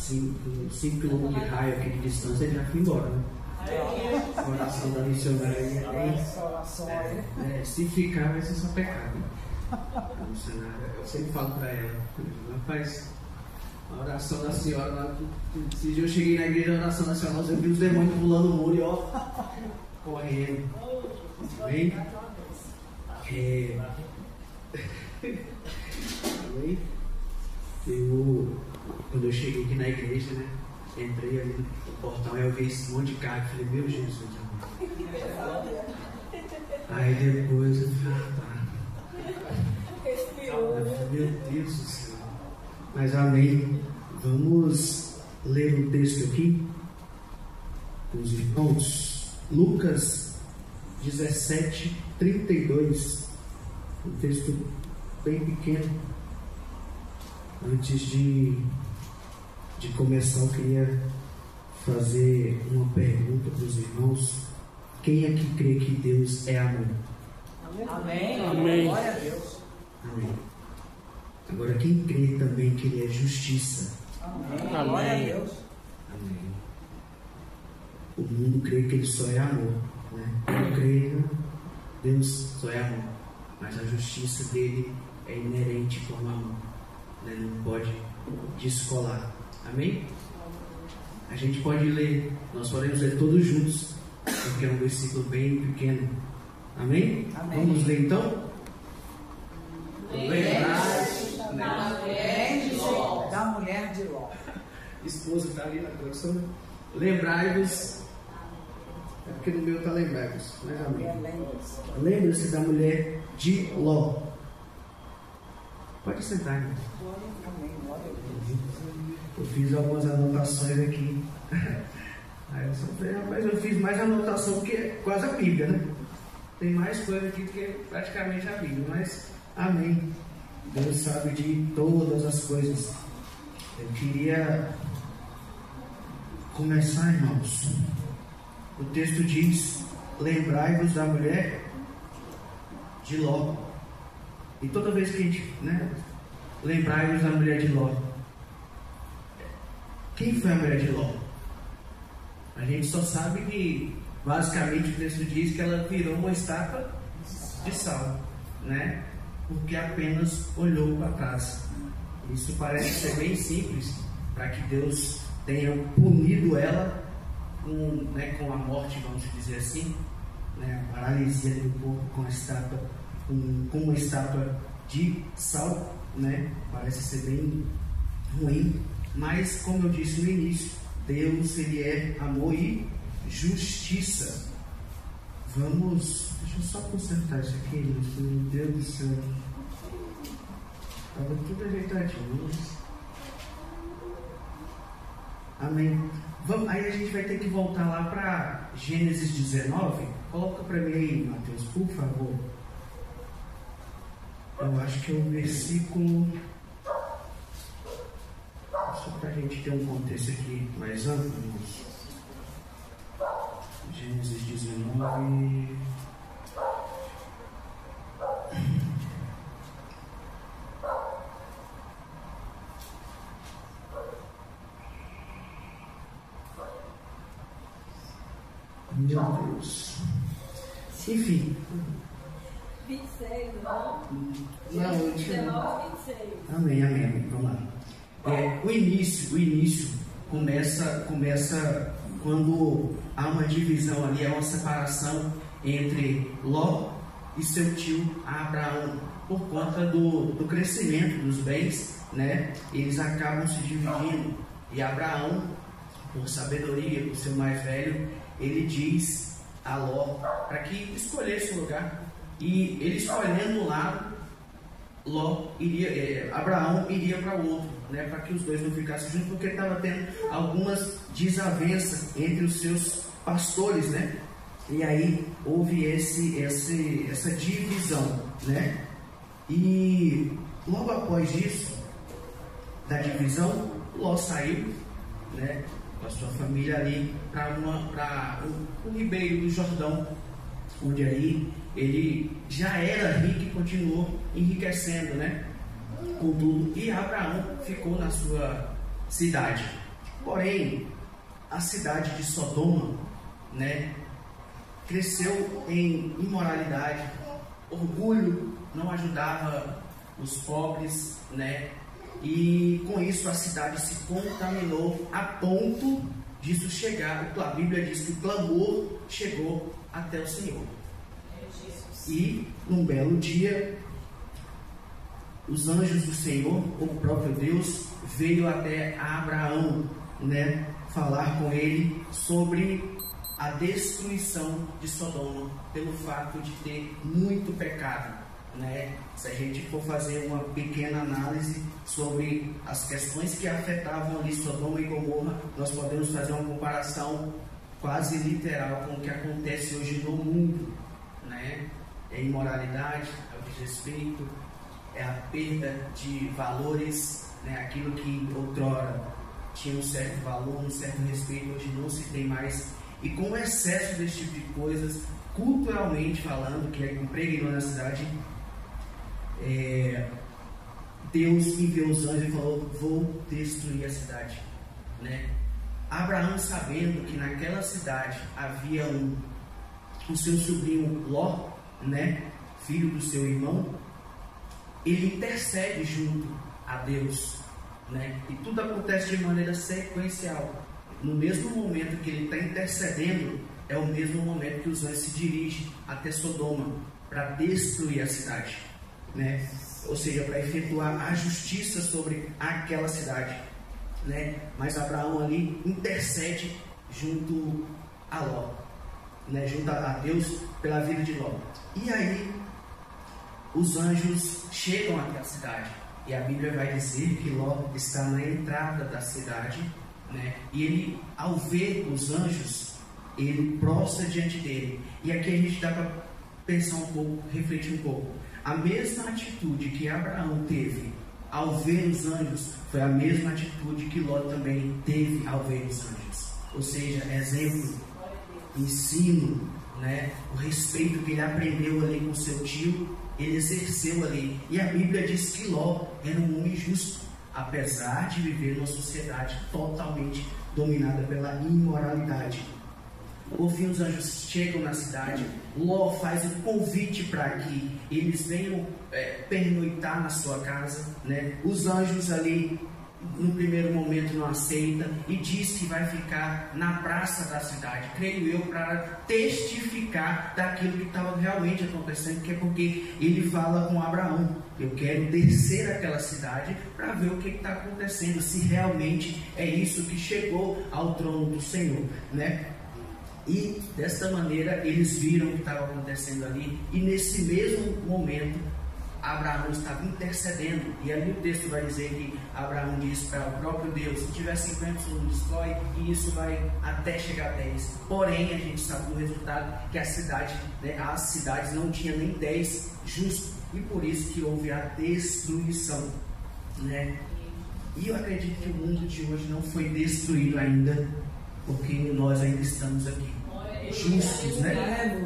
5 km de raio aqui de distância, ele já foi embora, né? A oração da missionária se ficar vai ser só pecado. A missionária, eu sempre falo para ela, rapaz, a oração da senhora lá, esse dia eu cheguei na igreja, a oração da senhora, eu vi os demônios pulando o muro e ó, correndo. Amém? Amém? Quando eu cheguei aqui na igreja, né? Entrei ali no portão e eu vi esse monte de carro e falei, meu Jesus, aí depois eu falei, meu Deus do céu. Mas amém. Vamos ler um texto aqui com os irmãos. Lucas 17:32. Um texto bem pequeno. Antes de começar, eu queria fazer uma pergunta para os irmãos. Quem aqui crê que Deus é amor? Amém. Amém. Glória a Deus. Amém. Agora, quem crê também que Ele é justiça? Amém. Glória a Deus. Amém. O mundo crê que Ele só é amor, né? Eu creio, Deus só é amor, mas a justiça dele é inerente como amor, né? Não pode descolar. Amém? A gente pode ler, nós podemos ler todos juntos, porque é um versículo bem pequeno. Amém? Amém. Vamos ler então? Lembrai-vos da mulher de Ló. Esposa está ali na tradução. Lembrai-vos. É porque no meu está lembrai-vos. Mas amém. Lembre-se da mulher de Ló. Pode sentar, irmão. Eu fiz algumas anotações aqui. Aí eu só falei, rapaz, eu fiz mais anotação que quase a Bíblia, né? Tem mais coisa aqui do que praticamente a Bíblia, mas amém. Deus sabe de todas as coisas. Eu queria começar, irmãos. O texto diz: lembrai-vos da mulher de Ló. E toda vez que a gente, né? Lembrai-vos da mulher de Ló. Quem foi a mulher de Ló? A gente só sabe que, basicamente, o texto diz que ela virou uma estátua de sal, né? Porque apenas olhou para trás. Isso parece ser bem simples, para que Deus tenha punido ela com a morte, vamos dizer assim, né? A paralisia do corpo com a estátua, com uma estátua de sal, né? Parece ser bem ruim, mas como eu disse no início, Deus, Ele é amor e justiça. Vamos, deixa eu só consertar isso aqui, meu Deus do céu. Estava tudo ajeitadinho. Amém. Vamos, aí a gente vai ter que voltar lá para Gênesis 19. Coloca para mim aí, Mateus, por favor. Eu acho que é o versículo. Só para a gente ter um contexto aqui mais amplo, irmãos. Gênesis 19. Meu Deus. Enfim. 26, não? Não, eu tinha... 19, 26. Amém. Vamos lá. O início começa quando há uma divisão ali, há uma separação entre Ló e seu tio Abraão, por conta do crescimento dos bens, né? Eles acabam se dividindo, e Abraão, por sabedoria, por ser mais velho, ele diz a Ló para que escolhesse o lugar, e ele escolhendo um lado, Abraão iria para o outro, né, para que os dois não ficassem juntos, porque estava tendo algumas desavenças entre os seus pastores, né? E aí houve essa divisão, né? E logo após isso, da divisão, Ló saiu, né, com a sua família ali para o ribeiro do Jordão, onde aí ele já era rico e continuou enriquecendo, né, com tudo. E Abraão ficou na sua cidade. Porém, a cidade de Sodoma, né, cresceu em imoralidade, orgulho, não ajudava os pobres, né, e com isso a cidade se contaminou a ponto disso chegar. A Bíblia diz que o clamor chegou até o Senhor. E num belo dia, os anjos do Senhor, o próprio Deus, veio até Abraão, né, falar com ele sobre a destruição de Sodoma, pelo fato de ter muito pecado, né? Se a gente for fazer uma pequena análise sobre as questões que afetavam ali Sodoma e Gomorra, nós podemos fazer uma comparação quase literal com o que acontece hoje no mundo, né? É imoralidade, é o desrespeito, é a perda de valores, né? Aquilo que outrora tinha um certo valor, um certo respeito, hoje não se tem mais. E com o excesso desse tipo de coisas, culturalmente falando, que impregnou na cidade, Deus enviou os anjos e falou: vou destruir a cidade, né? Abraão, sabendo que naquela cidade havia o seu sobrinho Ló, né, filho do seu irmão, ele intercede junto a Deus, né? E tudo acontece de maneira sequencial. No mesmo momento que ele está intercedendo, é o mesmo momento que os anjos se dirigem até Sodoma para destruir a cidade, né? Ou seja, para efetuar a justiça sobre aquela cidade, né? Mas Abraão ali intercede junto a Ló, né? Junto a Deus pela vida de Ló. E aí os anjos chegam até a cidade, e a Bíblia vai dizer que Ló está na entrada da cidade, né? E ele, ao ver os anjos, ele prostra diante dele. E aqui a gente dá para pensar um pouco, refletir um pouco. A mesma atitude que Abraão teve ao ver os anjos foi a mesma atitude que Ló também teve ao ver os anjos. Ou seja, exemplo, ensino, né? O respeito que ele aprendeu ali com seu tio, ele exerceu ali. E a Bíblia diz que Ló era um homem justo, apesar de viver numa sociedade totalmente dominada pela imoralidade. Por fim, os anjos chegam na cidade. Ló faz um convite para que eles venham pernoitar na sua casa, né? Os anjos ali, no primeiro momento, não aceitam e diz que vai ficar na praça da cidade, creio eu, para testificar daquilo que estava realmente acontecendo, que é porque ele fala com Abraão: eu quero descer aquela cidade para ver o que está acontecendo, se realmente é isso que chegou ao trono do Senhor, né? E desta maneira eles viram o que estava acontecendo ali, e nesse mesmo momento Abraão estava intercedendo. E ali o texto vai dizer que Abraão disse para o próprio Deus: se tiver 50, o Senhor destrói, e isso vai até chegar a 10. Porém, a gente sabe do resultado, que a cidade, né, as cidades não tinham nem 10 justos, e por isso que houve a destruição, né? E eu acredito que o mundo de hoje não foi destruído ainda, porque nós ainda estamos aqui justos, né?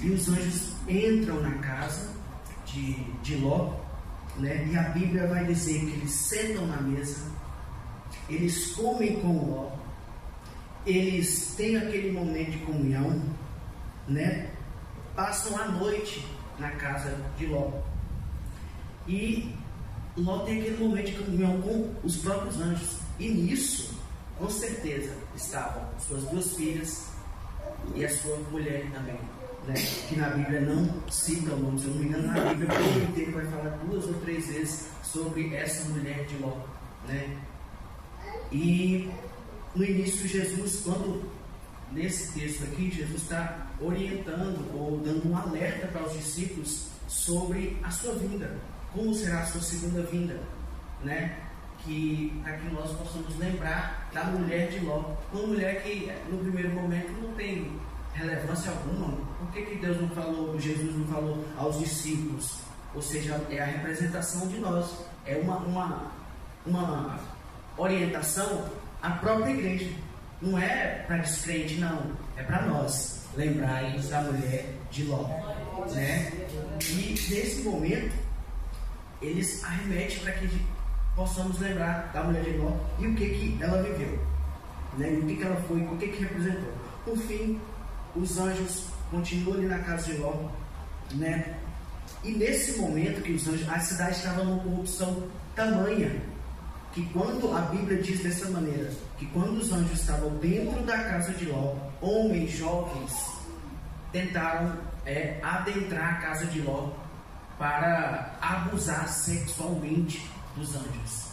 E os anjos entram na casa de Ló, né? E a Bíblia vai dizer que eles sentam na mesa, eles comem com Ló, eles têm aquele momento de comunhão, né? Passam a noite na casa de Ló, e Ló tem aquele momento de comunhão com os próprios anjos. E nisso, com certeza, estavam suas 2 filhas e a sua mulher também, né? Que na Bíblia não cita o nome. Se eu não me engano, na Bíblia o inteiro vai falar 2 ou 3 vezes sobre essa mulher de Ló, né? E no início, Jesus, nesse texto aqui, Jesus está orientando ou dando um alerta para os discípulos sobre a sua vinda, como será a sua segunda vinda, né? Para que nós possamos lembrar da mulher de Ló, uma mulher que no primeiro momento não tem relevância alguma. Por que Deus não falou, Jesus não falou aos discípulos? Ou seja, é a representação de nós, é uma orientação à própria igreja. Não é para descrente, não, é para nós lembrarmos da mulher de Ló, né? E nesse momento eles arremetem para que possamos lembrar da mulher de Ló e o que ela viveu, né? E o que ela foi, o que representou. Por fim, os anjos continuam ali na casa de Ló, né? E nesse momento que os anjos, a cidade estava numa corrupção tamanha, que quando a Bíblia diz dessa maneira, que quando os anjos estavam dentro da casa de Ló, homens jovens tentaram adentrar a casa de Ló para abusar sexualmente dos anjos,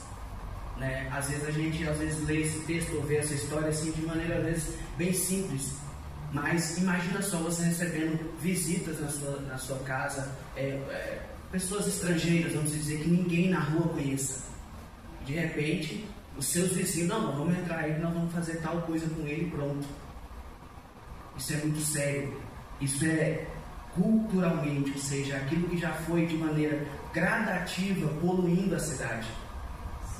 né? Às vezes a gente lê esse texto ou vê essa história assim de maneira às vezes bem simples, mas imagina só você recebendo visitas na sua casa, pessoas estrangeiras, vamos dizer, que ninguém na rua conheça. De repente os seus vizinhos, não, vamos entrar aí, nós vamos fazer tal coisa com ele e pronto. Isso é muito sério. Isso é culturalmente, ou seja, aquilo que já foi de maneira gradativa poluindo a cidade,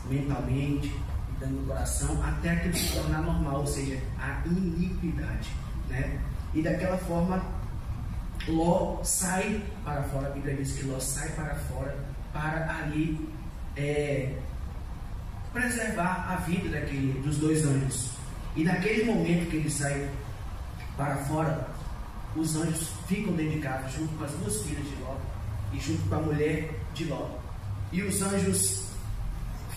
mentalmente, dando o coração, até aquilo se tornar normal, ou seja, a iniquidade, né? E daquela forma Ló sai para fora. A Bíblia diz que Ló sai para fora para ali preservar a vida dos dois anjos. E naquele momento que ele sai para fora, os anjos ficam dentro de casa junto com as duas filhas de Ló e junto com a mulher de Ló. E os anjos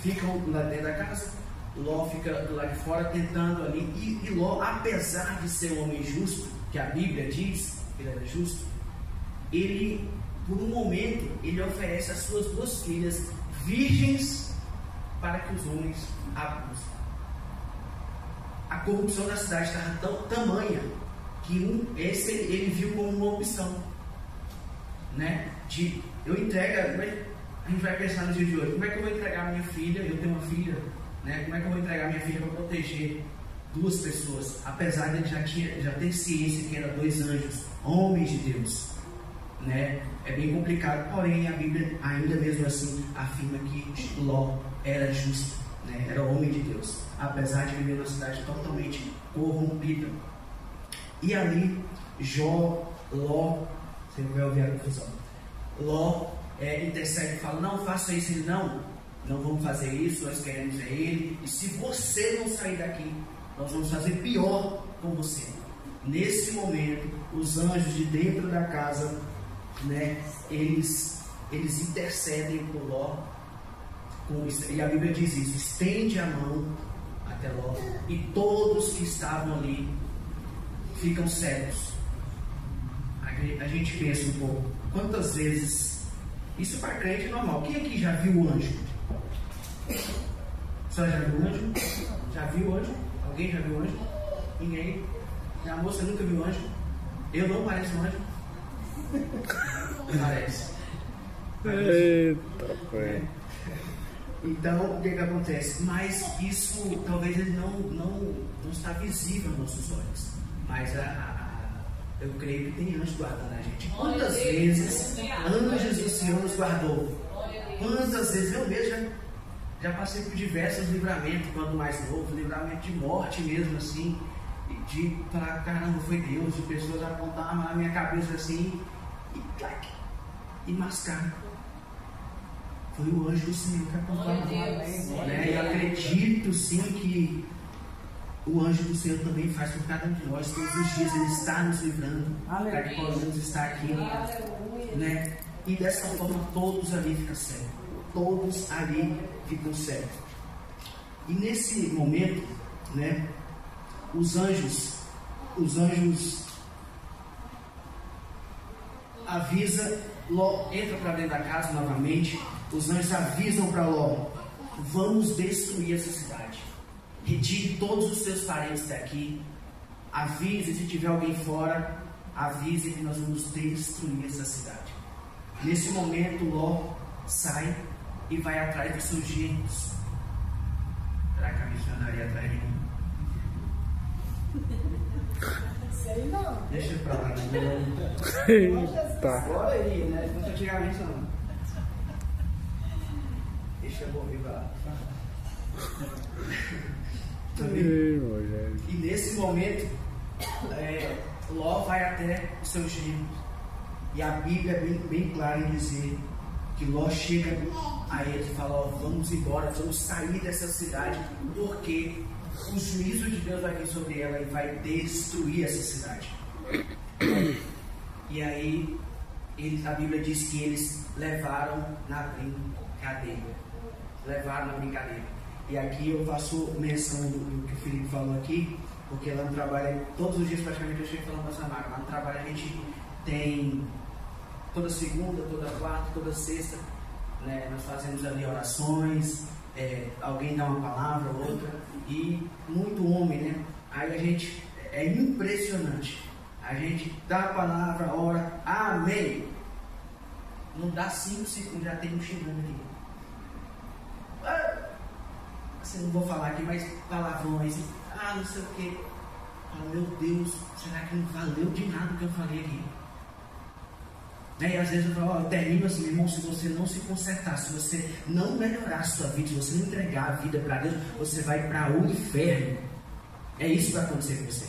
ficam lá dentro da casa, Ló fica do lado de fora tentando ali. E Ló, apesar de ser um homem justo, que a Bíblia diz que ele era justo, ele, por um momento, ele oferece as suas duas filhas virgens para que os homens abusem. A corrupção da cidade estava tão tamanha que ele viu como uma opção, né? Eu entrego, a gente vai pensar no dia de hoje, como é que eu vou entregar a minha filha? Eu tenho uma filha, né? Como é que eu vou entregar a minha filha para proteger duas pessoas? Apesar de ele já ter ciência que eram dois anjos, homens de Deus, né? É bem complicado, porém a Bíblia ainda mesmo assim afirma que Ló era justo, né? Era homem de Deus, apesar de viver numa cidade totalmente corrompida. E ali Ló, você vai ouvir a confusão, Ló intercede e fala, não faça isso. Ele, não vamos fazer isso, nós queremos ele, e se você não sair daqui, nós vamos fazer pior com você. Nesse momento, os anjos de dentro da casa, né, eles intercedem por Ló, e a Bíblia diz isso, estende a mão até Ló, e todos que estavam ali ficam cegos. A gente pensa um pouco, quantas vezes, isso para crente é normal. Quem aqui já viu o anjo? Só já viu o anjo? Já viu o anjo? Alguém já viu o anjo? Ninguém? A moça nunca viu o anjo? Eu não pareço um anjo? Parece. Eita, foi. Então, o que acontece? Mas isso, talvez ele não está visível aos nossos olhos. Mas eu creio que tem anjos guardando a gente. Quantas vezes anjos do Senhor nos guardou? Quantas vezes eu mesmo já passei por diversos livramentos, quando mais novo, livramento de morte mesmo, assim, de falar, caramba, foi Deus, de pessoas apontar na minha cabeça assim, e mascar. Foi o anjo do Senhor que apontava, né? E eu acredito sim que o anjo do Senhor também faz por cada um de nós. Todos os dias Ele está nos livrando para que possamos estar aqui, né? E dessa forma todos ali ficam cegos. Todos ali ficam cegos. E nesse momento, né? Os anjos avisa, Ló entra para dentro da casa novamente. Os anjos avisam para Ló: vamos destruir essa cidade. Retire todos os seus parentes daqui. Avise, se tiver alguém fora, avise que nós vamos destruir essa cidade. Nesse momento, Ló sai e vai atrás dos seus genros. Será que a missionária atrás de mim? Sei não. Deixa pra lá, né? Eita. Bora aí, né? Não antigamente não. Deixa eu ouvir lá. E nesse momento, Ló vai até os seus genros. E a Bíblia é bem clara em dizer que Ló chega a eles e fala: ó, vamos embora, vamos sair dessa cidade, porque o juízo de Deus vai vir sobre ela e vai destruir essa cidade. E aí a Bíblia diz que eles levaram na brincadeira. Levaram na brincadeira. E aqui eu faço menção do que o Felipe falou aqui, porque lá no trabalho, todos os dias praticamente eu chego falando para essa marca. Lá no trabalho a gente tem toda segunda, toda quarta, toda sexta, né, nós fazemos ali orações, alguém dá uma palavra, outra, e muito homem, né? Aí a gente, é impressionante, a gente dá a palavra, ora, amém. Não dá 5 segundos, já tem um chegando aqui. Assim, não vou falar aqui, mas palavrões, não sei o que. Meu Deus, será que não valeu de nada o que eu falei aqui? E às vezes eu falo: eu termino assim, meu irmão, se você não se consertar, se você não melhorar a sua vida, se você não entregar a vida para Deus, você vai para o inferno. É isso que vai acontecer com você.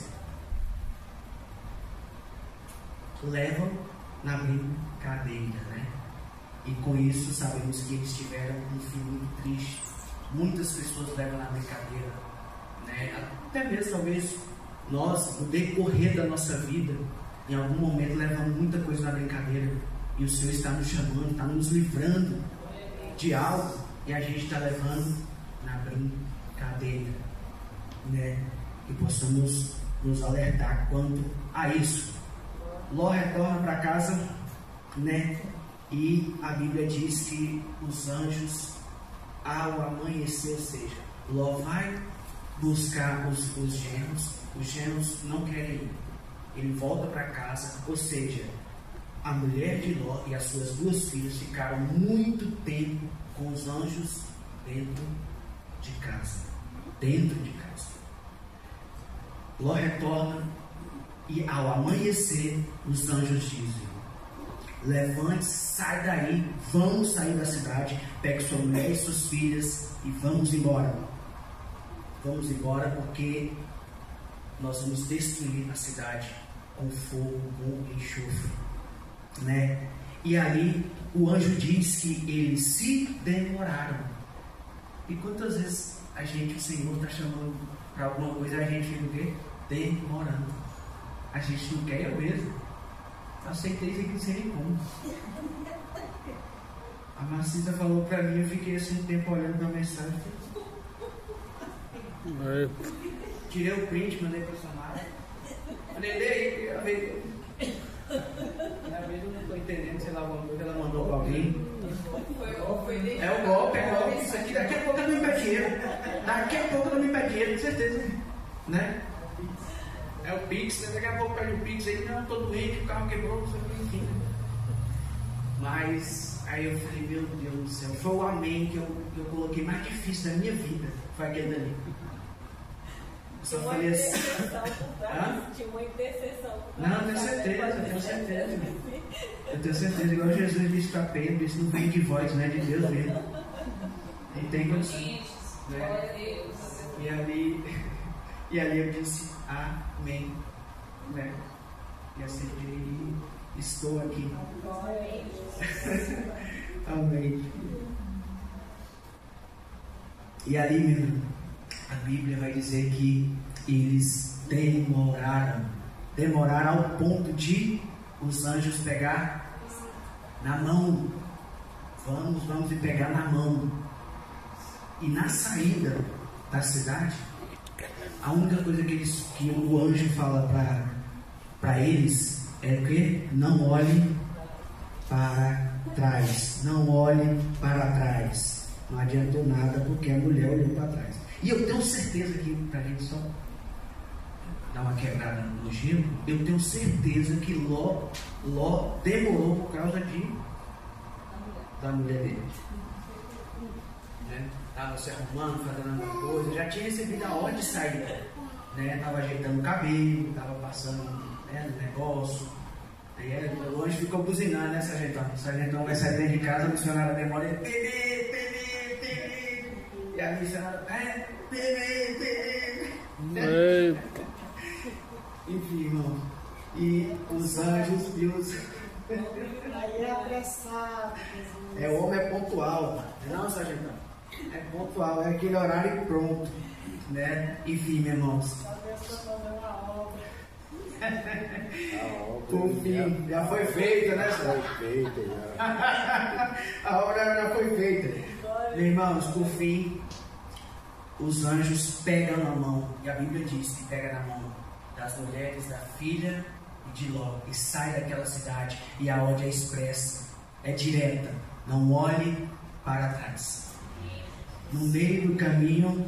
Levam na brincadeira, né? E com isso sabemos que eles tiveram um fim muito triste. Muitas pessoas levam na brincadeira, né? Até mesmo talvez nós, no decorrer da nossa vida, em algum momento levamos muita coisa na brincadeira, e o Senhor está nos chamando, está nos livrando de algo, e a gente está levando na brincadeira, né? E possamos nos alertar quanto a isso. Ló retorna para casa, né? E a Bíblia diz que os anjos, ao amanhecer, ou seja, Ló vai buscar os genros não querem ir. Ele volta para casa, ou seja, a mulher de Ló e as suas 2 filhas ficaram muito tempo com os anjos dentro de casa. Ló retorna e ao amanhecer os anjos dizem: levante-se, sai daí, vamos sair da cidade, pegue sua mulher e suas filhas e vamos embora. Vamos embora porque nós vamos destruir a cidade com fogo, com enxofre, né? E ali o anjo diz que eles se demoraram. E quantas vezes o Senhor está chamando para alguma coisa, a gente fica o quê? Demorando. A gente não quer, eu mesmo. Aceitei isso aqui sem nem como. A Marcisa falou para mim, eu fiquei assim um tempo olhando para a mensagem. Tirei o print, mandei para o Samara. Falei: lê aí, às vezes eu não estou entendendo, sei lá, alguma coisa ela mandou para alguém. É o golpe. Isso aqui daqui a pouco eu não me pede dinheiro. Com certeza. Né? É o Pix, né? Daqui a pouco pede o Pix aí, não, tô doente, o carro quebrou, enfim. Mas aí eu falei: meu Deus do céu, foi o amém que eu coloquei mais difícil da minha vida. Foi aquele dali. Só falei assim. Tinha uma intercessão. Não, eu tenho certeza. Eu tenho certeza, igual Jesus disse para Pedro, isso não vem de voz, não é de Deus mesmo. Não tem condição. Né? E ali eu disse amém. Né? E assim estou aqui. Amém. E ali, meu irmão, a Bíblia vai dizer que eles demoraram ao ponto de os anjos pegar na mão. Vamos e pegar na mão. E na saída da cidade, a única coisa que o anjo fala para eles é o que? Não olhem para trás. Não olhem para trás. Não adiantou nada porque a mulher olhou para trás. E eu tenho certeza que, para a gente só dar uma quebrada no gelo, eu tenho certeza que Ló demorou por causa da mulher dele. Né? Estava se arrumando, fazendo alguma coisa, já tinha recebido a ordem de sair. Estava ajeitando o cabelo, estava passando no negócio. Aí o anjo ficou buzinando, né, sargentão? O sargentão vai sair dentro de casa, a missionária demora e a missionária Eita. Enfim, irmão. E os anjos e os... Aí é apressado. O homem é pontual, não, sargentão? É pontual, é aquele horário pronto, né? Enfim, meus irmãos. Por fim, já foi feita, né? Foi feita, já. A obra já foi feita. Meus irmãos, por fim, os anjos pegam na mão, e a Bíblia diz que pega na mão das mulheres, da filha de Ló, e sai daquela cidade, e a ordem é expressa, é direta, não olhe para trás. No meio do caminho,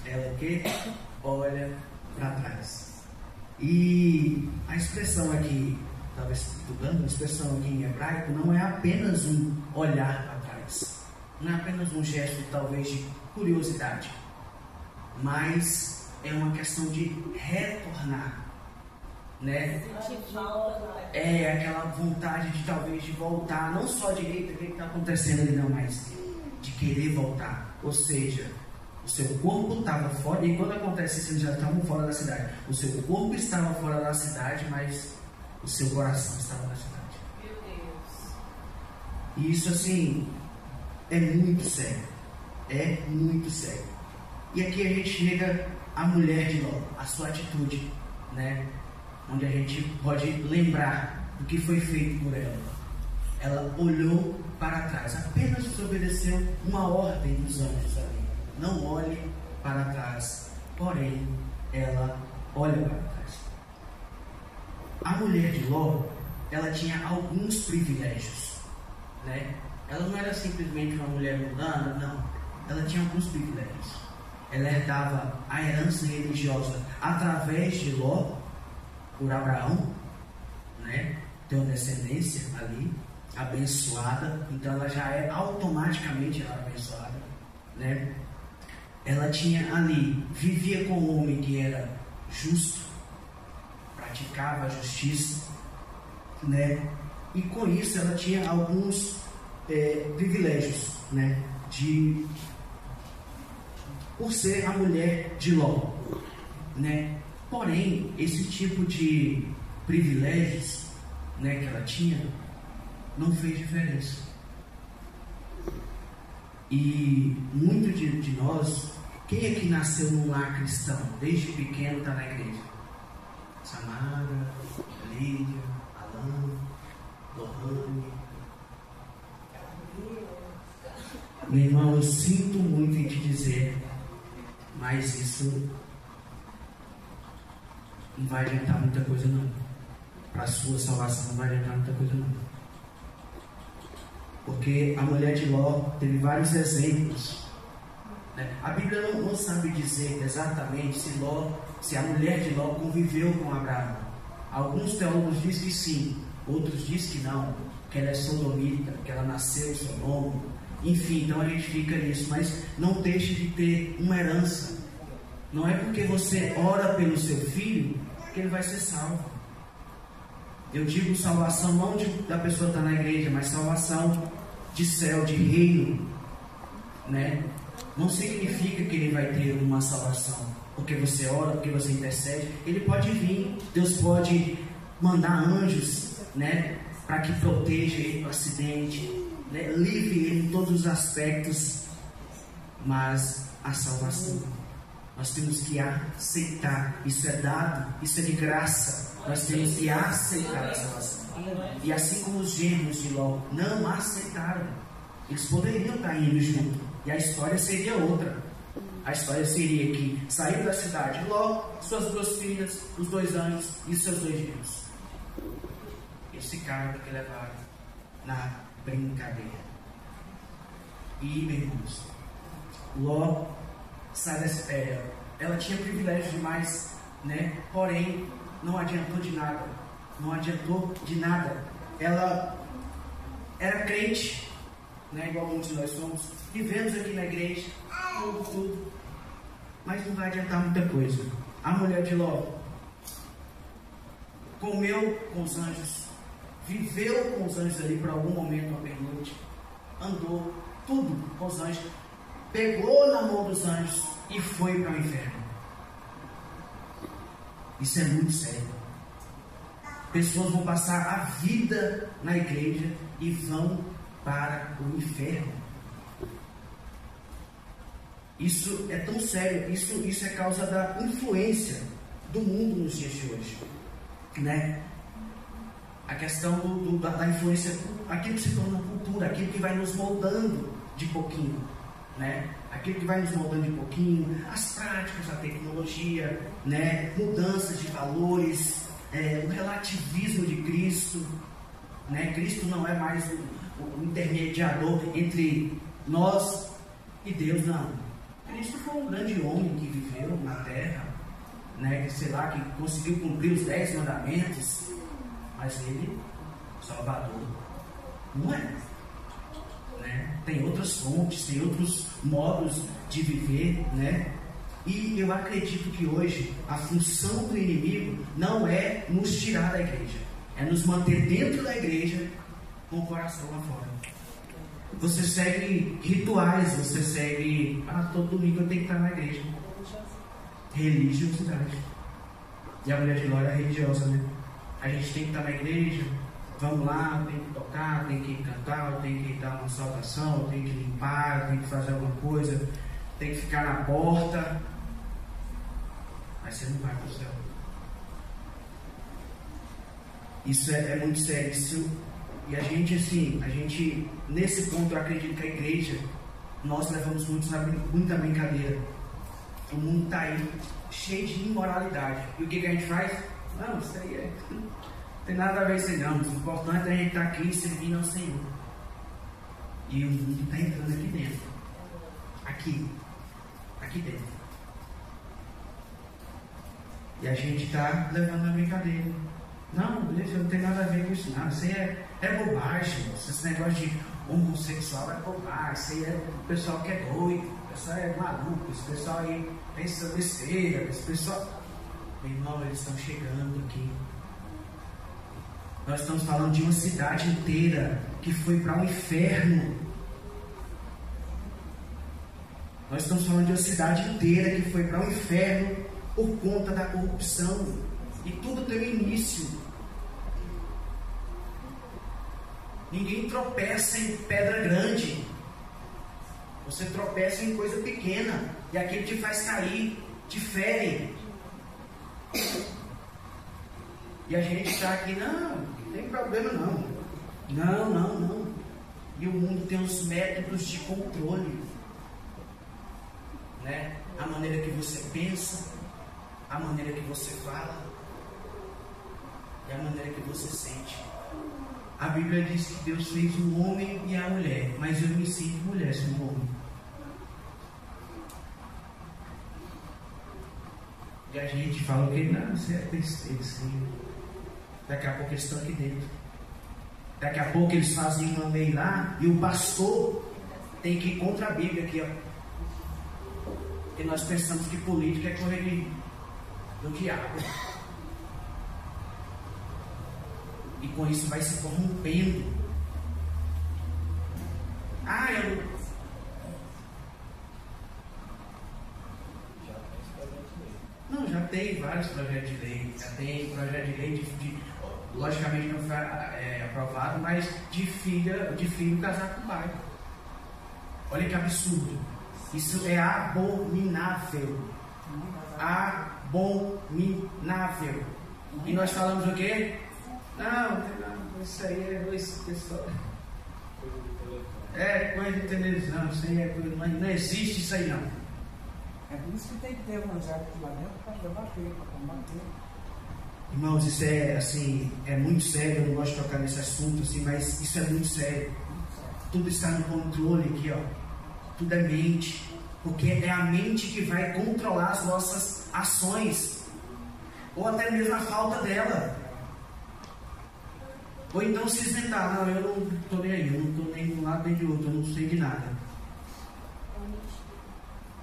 ela o quê? Olha para trás. E a expressão aqui, talvez estudando, a expressão aqui em hebraico, não é apenas um olhar para trás, não é apenas um gesto talvez de curiosidade, mas é uma questão de retornar, né? É aquela vontade de talvez de voltar, não só de eita, o que está acontecendo ali, não, mas de querer voltar. Ou seja, o seu corpo estava fora, e quando acontece isso, eles já estavam fora da cidade. O seu corpo estava fora da cidade, mas o seu coração estava na cidade. Meu Deus. E isso assim é muito sério. É muito sério. E aqui a gente chega à mulher de Ló, a sua atitude, né? Onde a gente pode lembrar do que foi feito por ela. Ela olhou para trás, apenas desobedeceu uma ordem dos anjos ali. Não olhe para trás, porém ela olha para trás. A mulher de Ló, ela tinha alguns privilégios, né? Ela não era simplesmente uma mulher mundana, não. Ela tinha alguns privilégios. Ela herdava a herança religiosa através de Ló, por Abraão, né? Tem uma descendência ali, abençoada, então ela já é automaticamente abençoada, né? Ela tinha ali, vivia com um homem que era justo, praticava a justiça, né? E com isso ela tinha alguns privilégios, né? Por ser a mulher de Ló, né? Porém, esse tipo de privilégios, né, que ela tinha, não fez diferença. E muito de nós, quem aqui nasceu num lar cristão, desde pequeno está na igreja? Samara, Lídia, Alan, Lohane. Meu irmão, eu sinto muito em te dizer, mas isso não vai adiantar muita coisa não. Para a sua salvação não vai adiantar muita coisa não. Porque a mulher de Ló teve vários exemplos, né? A Bíblia não sabe dizer exatamente se a mulher de Ló conviveu com Abraão. Alguns teólogos dizem que sim, outros dizem que não, que ela é sodomita, que ela nasceu em Sodoma. Enfim, então a gente fica nisso, mas não deixe de ter uma herança. Não é porque você ora pelo seu filho que ele vai ser salvo. Eu digo salvação não da pessoa estar na igreja, mas salvação de céu, de reino, né? Não significa que ele vai ter uma salvação porque você ora, porque você intercede. Ele pode vir, Deus pode mandar anjos, né, para que proteja ele do acidente, né, livre ele em todos os aspectos, mas a salvação nós temos que aceitar. Isso é dado, isso é de graça. Nós temos que aceitar a salvação. E assim como os gêmeos de Ló não aceitaram, eles poderiam estar indo junto, e a história seria outra. A história seria que saiu da cidade Ló, suas duas filhas, os dois anjos e seus dois gêmeos. Eles ficaram porque levaram na brincadeira. E, meus irmãos, Ló sai dessa terra. Ela tinha privilégio demais, né? Porém, não adiantou de nada. Não adiantou de nada. Ela era crente, né? Igual muitos de nós somos. Vivemos aqui na igreja, tudo. Mas não vai adiantar muita coisa. A mulher de Ló comeu com os anjos, viveu com os anjos ali por algum momento, uma pernoite, andou tudo com os anjos, pegou na mão dos anjos e foi para o inferno. Isso é muito sério. Pessoas vão passar a vida na igreja e vão para o inferno. Isso é tão sério, isso é causa da influência do mundo nos dias de hoje, né? A questão da influência, aquilo que se torna cultura, aquilo que vai nos moldando de pouquinho, né? Aquilo que vai nos moldando de pouquinho, as práticas, a tecnologia, né? Mudanças de valores, o relativismo de Cristo, né? Cristo não é mais o intermediador entre nós e Deus, não. Cristo foi um grande homem que viveu na terra, né? Que, sei lá, que conseguiu cumprir os 10 mandamentos, mas ele, Salvador, não é. Né? Tem outras fontes, tem outros modos de viver, né? E eu acredito que hoje a função do inimigo não é nos tirar da igreja, é nos manter dentro da igreja com o coração lá fora. Você segue rituais, você segue, todo domingo eu tenho que estar na igreja. Religiosidade. E a mulher de glória é religiosa, né? A gente tem que estar na igreja, vamos lá, tem que tocar, tem que cantar, tem que dar uma saudação, tem que limpar, tem que fazer alguma coisa, tem que ficar na porta. Mas você não vai para o céu. Isso é muito sério. E a gente, nesse ponto, eu acredito que a igreja, nós levamos muita brincadeira. O mundo está aí, cheio de imoralidade. E o que a gente faz? Não, isso aí não tem nada a ver com isso não. O importante é a gente estar aqui servindo ao Senhor. E o mundo está entrando aqui dentro. Aqui dentro. E a gente está levando a brincadeira. Não, beleza, não tem nada a ver com isso não. Isso aí é bobagem. Esse negócio de homossexual é bobagem. Isso aí é o pessoal que é doido. O pessoal é maluco. Esse pessoal aí pensa besteira. Esse pessoal... Meu irmão, eles estão chegando aqui. Nós estamos falando de uma cidade inteira que foi para o inferno. Nós estamos falando de uma cidade inteira que foi para o inferno por conta da corrupção. E tudo tem um início. Ninguém tropeça em pedra grande. Você tropeça em coisa pequena. E aquilo te faz cair, te fere. E a gente está aqui, não tem problema não. Não. E o mundo tem os métodos de controle, né? A maneira que você pensa, a maneira que você fala e a maneira que você sente. A Bíblia diz que Deus fez o homem e a mulher, mas eu me sinto mulher sendo homem. E a gente fala que não, isso é besteira, sim. Daqui a pouco eles estão aqui dentro. Daqui a pouco eles fazem uma lei lá e o pastor tem que ir contra a Bíblia aqui, ó. Porque nós pensamos que política é correr do diabo. E com isso vai se corrompendo. Já tem vários projetos de lei. Já tem projeto de lei logicamente não foi aprovado, mas de filho casar com o pai. Olha que absurdo. Isso é abominável. Abominável. E nós falamos o quê? Não, isso aí é pessoal. É coisa de televisão, isso aí é coisa, não existe isso aí não. É por isso que tem que ter evangélico lá dentro para debater, para combater. Irmãos, isso é assim, é muito sério. Eu não gosto de tocar nesse assunto assim, mas isso é muito sério. Tudo está no controle aqui, ó. Tudo é mente, porque é a mente que vai controlar as nossas ações, ou até mesmo a falta dela. Ou então se isentar, não, eu não estou nem aí, eu não estou nem de um lado nem de outro, eu não sei de nada.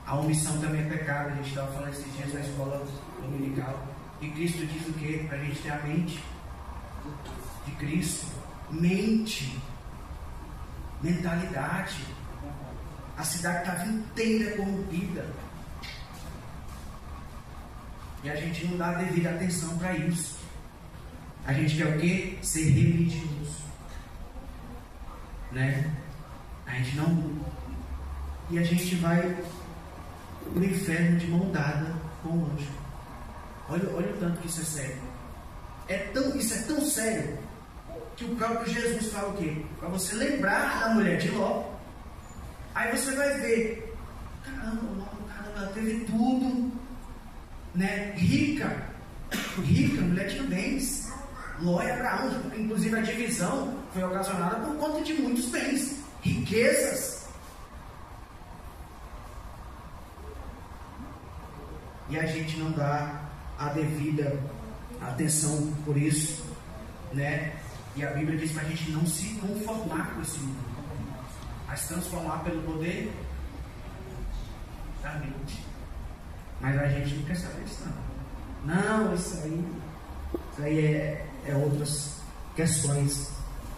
A omissão também é pecado. A gente estava falando esses dias na escola dominical. E Cristo diz o quê? Para a gente ter a mente de Cristo. Mente. Mentalidade. A cidade estava inteira corrompida. E a gente não dá a devida atenção para isso. A gente quer o quê? Ser religioso. né? A gente não... E a gente vai no inferno de mão dada com o anjo. Olha o tanto que isso é sério. Isso é tão sério que o próprio Jesus fala o quê? Para você lembrar da mulher de Ló. Aí você vai ver, caramba, ela teve tudo, né? Rica, mulher de bens. Ló e Abraão, inclusive a divisão foi ocasionada por conta de muitos bens, riquezas. E a gente não dá a devida atenção por isso, né? E a Bíblia diz para a gente não se conformar com esse mundo, mas transformar pelo poder da mente. Mas a gente não quer saber disso, não. Não, isso aí é outras questões.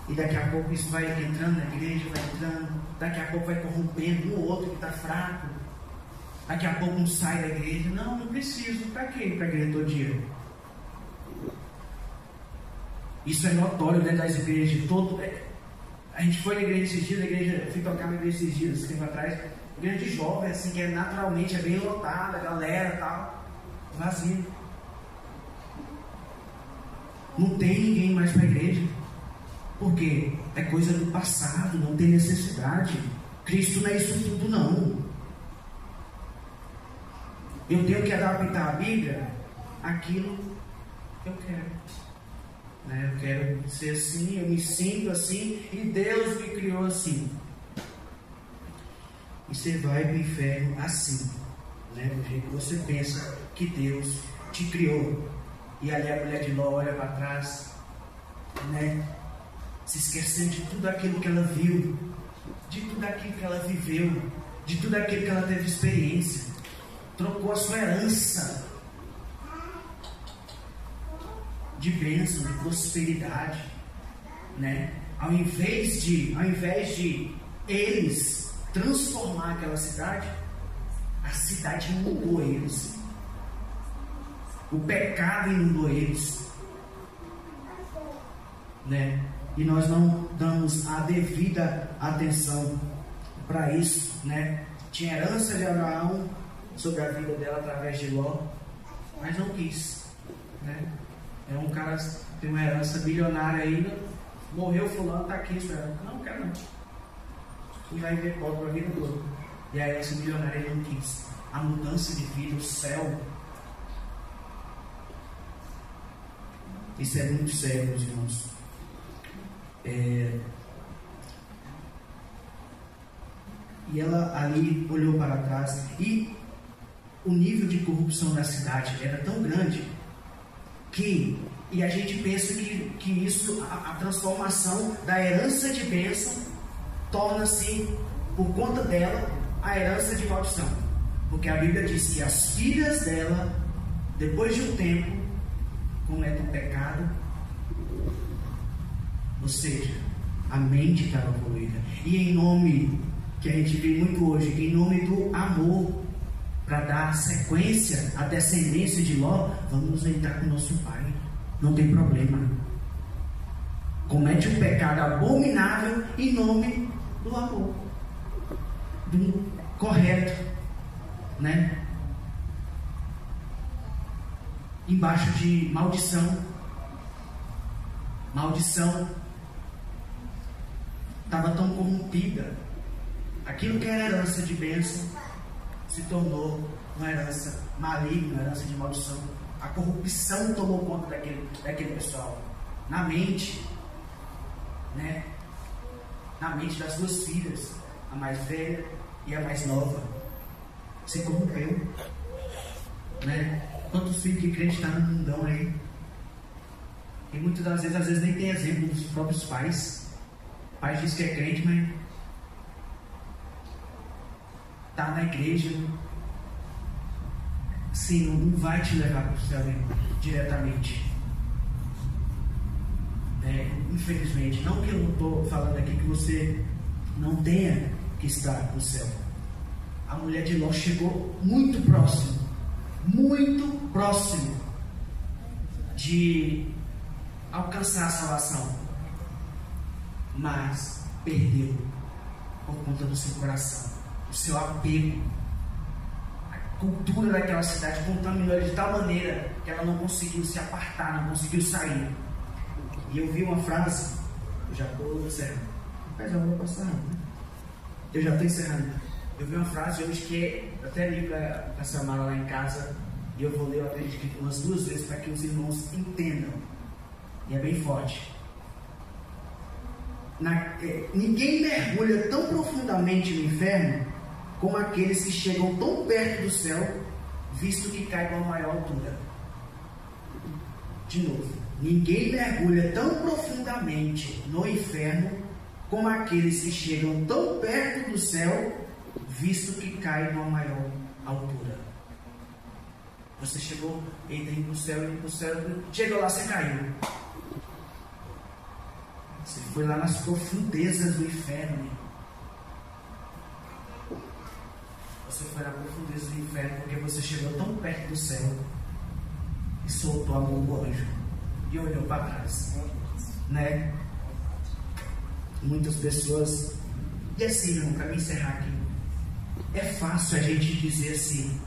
E daqui a pouco isso vai entrando na igreja, vai entrando. Daqui a pouco vai corrompendo um outro que está fraco. Daqui a pouco um sai da igreja. Não preciso. Para quê? Para a igreja todo dia. Isso é notório dentro das igrejas. A gente foi na igreja esses dias, eu fui tocar na igreja esses dias, esse tempo atrás. Igreja de jovem, assim, que naturalmente é bem lotada, galera e tal. Vazio. Não tem ninguém mais para a igreja. Por quê? É coisa do passado, não tem necessidade. Cristo não é isso tudo, não. Eu tenho que adaptar a Bíblia àquilo que eu quero. Né? Eu quero ser assim, eu me sinto assim, e Deus me criou assim. E você vai para o inferno assim, né? Do jeito que você pensa que Deus te criou. E ali a mulher de Ló olha para trás, né? Se esquecendo de tudo aquilo que ela viu, de tudo aquilo que ela viveu, de tudo aquilo que ela teve experiência. Trocou a sua herança de bênção, de prosperidade, né? Ao invés de eles transformar aquela cidade, a cidade inundou eles. O pecado inundou eles, né? E nós não damos a devida atenção para isso, né? Tinha herança de Abraão sobre a vida dela através de Ló, mas não quis, né? É um cara tem uma herança bilionária ainda, morreu fulano, está aqui esperando. Não quero não. E vai ver pobre para a vida toda. E a herança bilionária ele não quis. A mudança de vida, o céu. Isso é muito sério, meus irmãos. E ela ali olhou para trás e o nível de corrupção da cidade era tão grande e a gente pensa que isso, a transformação da herança de bênção torna-se, por conta dela, a herança de maldição. Porque a Bíblia diz que as filhas dela, depois de um tempo, cometem o pecado. Ou seja, a mente estava poluída. E em nome, que a gente vê muito hoje, em nome do amor, para dar sequência à descendência de Ló, vamos nos deitar com nosso pai. Não tem problema. Comete um pecado abominável em nome do amor, do correto, né? Embaixo de maldição. Estava tão corrompida. Aquilo que era herança de bênção se tornou uma herança maligna, uma herança de maldição. A corrupção tomou conta daquele pessoal. Na mente, né? Na mente das duas filhas, a mais velha e a mais nova, se corrompeu, né? Quantos filhos de crente estão no mundão aí? E muitas das vezes, às vezes nem tem exemplo dos próprios pais. O pai diz que é crente, mas está na igreja. Sim, não vai te levar para o céu diretamente. Infelizmente, não que eu não estou falando aqui que você não tenha que estar no céu. A mulher de Ló chegou muito próximo de alcançar a salvação, mas perdeu por conta do seu coração, o seu apego. A cultura daquela cidade contaminou ela de tal maneira que ela não conseguiu se apartar, não conseguiu sair. E eu vi uma frase, eu já estou encerrando, mas eu vou passar, né? Eu já estou encerrando. Eu vi uma frase hoje que eu até li para a Samara lá em casa, e eu vou ler, eu acredito que umas 2 vezes para que os irmãos entendam. E é bem forte. Ninguém mergulha tão profundamente no inferno como aqueles que chegam tão perto do céu, visto que caem a maior altura. De novo, ninguém mergulha tão profundamente no inferno como aqueles que chegam tão perto do céu, visto que caem a maior altura. Você chegou, entra no céu, chegou lá, você caiu. Você foi lá nas profundezas do inferno. Você foi nas profundezas do inferno porque você chegou tão perto do céu e soltou a mão do anjo e olhou para trás, né? Muitas pessoas. E assim, irmão, para me encerrar aqui, é fácil a gente dizer assim,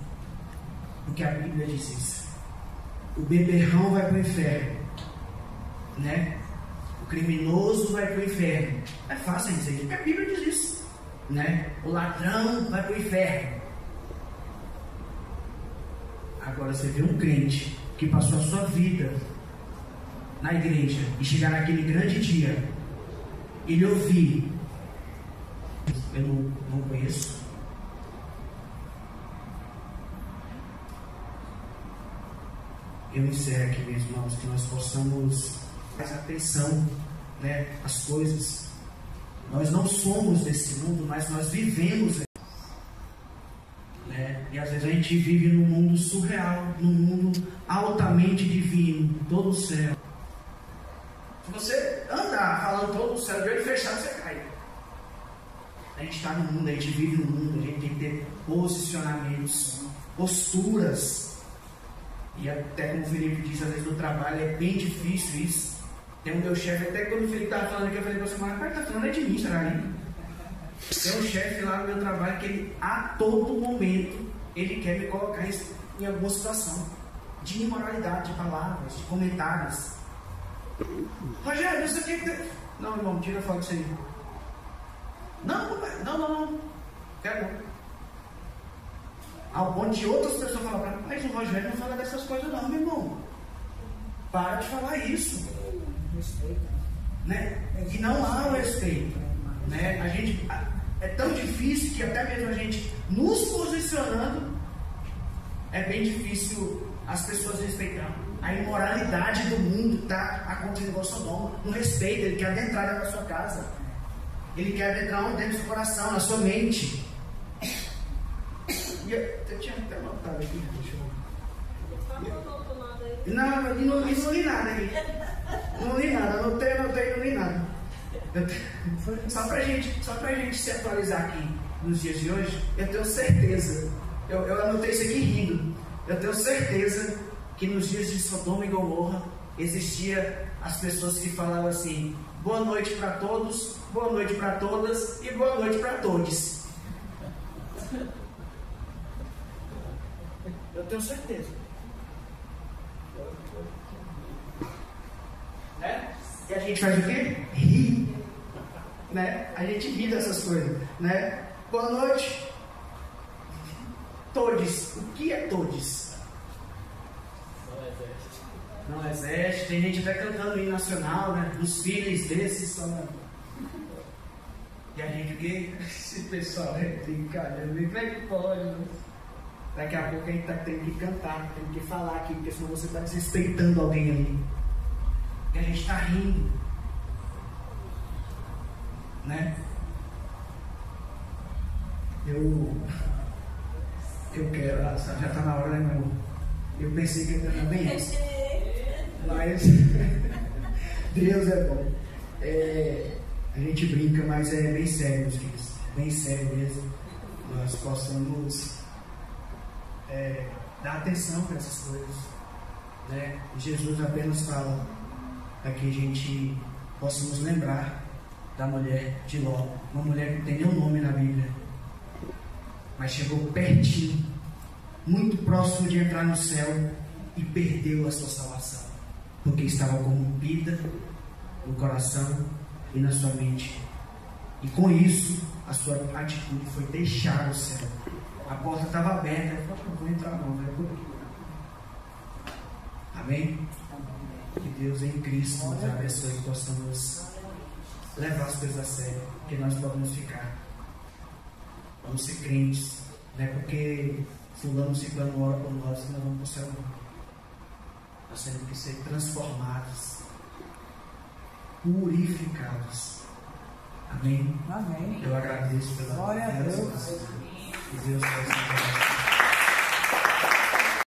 porque a Bíblia diz isso: o beberrão vai para o inferno, né? O criminoso vai para o inferno. É fácil dizer isso, porque a Bíblia diz isso, né? O ladrão vai para o inferno. Agora você vê um crente que passou a sua vida na igreja e chegar naquele grande dia, ele ouvir: eu não conheço. Eu encerro aqui, meus irmãos, que nós possamos prestar atenção, né, às coisas. Nós não somos desse mundo, mas nós vivemos, né? E às vezes a gente vive num mundo surreal, num mundo altamente divino, todo o céu. Se você andar falando todo o céu de olho fechado, você cai. A gente está no mundo, a gente vive no mundo, a gente tem que ter posicionamentos, posturas. E até como o Felipe disse, às vezes no trabalho é bem difícil isso. Tem um meu chefe, até quando o Felipe estava falando aqui, eu falei para você, mas rapaz, está falando é de mim, será ali? Tem um chefe lá no meu trabalho que ele, a todo momento, ele quer me colocar em alguma situação de imoralidade, de palavras, de comentários. Rogério, isso aqui... Não, irmão, tira a foto disso aí. Não. Quero não. Ao ponto de outras pessoas falam para mim, mas o Rogério não fala dessas coisas não, meu irmão. Para de falar isso. Né? E não há o respeito. Né? É tão difícil que até mesmo a gente nos posicionando, é bem difícil as pessoas respeitarem. A imoralidade do mundo está acontecendo igual Sodoma. Não respeita, ele quer adentrar na sua casa. Ele quer adentrar dentro do seu coração, na sua mente. Eu tinha até anotado aqui, deixa eu... Não li nada aqui. Não li nada, anotei, não li nada. Só pra gente se atualizar aqui nos dias de hoje, eu tenho certeza, eu anotei isso aqui rindo, eu tenho certeza que nos dias de Sodoma e Gomorra existia as pessoas que falavam assim: boa noite para todos, boa noite para todas e boa noite para todos. Eu tenho certeza. Né? E a gente faz o quê? Ri. Né? A gente ri dessas coisas. Né? Boa noite. Todes. O que é todes? Não exército. Tem gente até cantando o hino nacional, né? Os filhos desses são. E a gente, que esse pessoal é brincadeira. Como é que pode, né? Daqui a pouco a gente tem que cantar, tem que falar aqui, porque senão você está desrespeitando alguém ali. E a gente está rindo. Né? Eu quero, já está na hora, né, meu amor? Eu pensei que eu também isso. Mas Deus é bom. A gente brinca, mas é bem sério, meus filhos. Bem sério mesmo. Nós possamos dar atenção para essas coisas, né? Jesus apenas fala para que a gente possa nos lembrar da mulher de Ló, uma mulher que não tem nenhum nome na Bíblia, mas chegou pertinho, muito próximo de entrar no céu e perdeu a sua salvação, porque estava corrompida no coração e na sua mente, e com isso a sua atitude foi deixar o céu. A porta estava aberta, ela falou: não vou entrar não, vai por aqui. Amém? Que Deus em Cristo nos abençoe e possamos levar as coisas a sério, que nós podemos ficar. Vamos ser crentes, não é porque fulano, ciclano ora por nós que nós vamos para o céu não. Nós temos que ser transformados, purificados. Amém? Amém. Eu agradeço pela Glória a Deus. Que Deus possa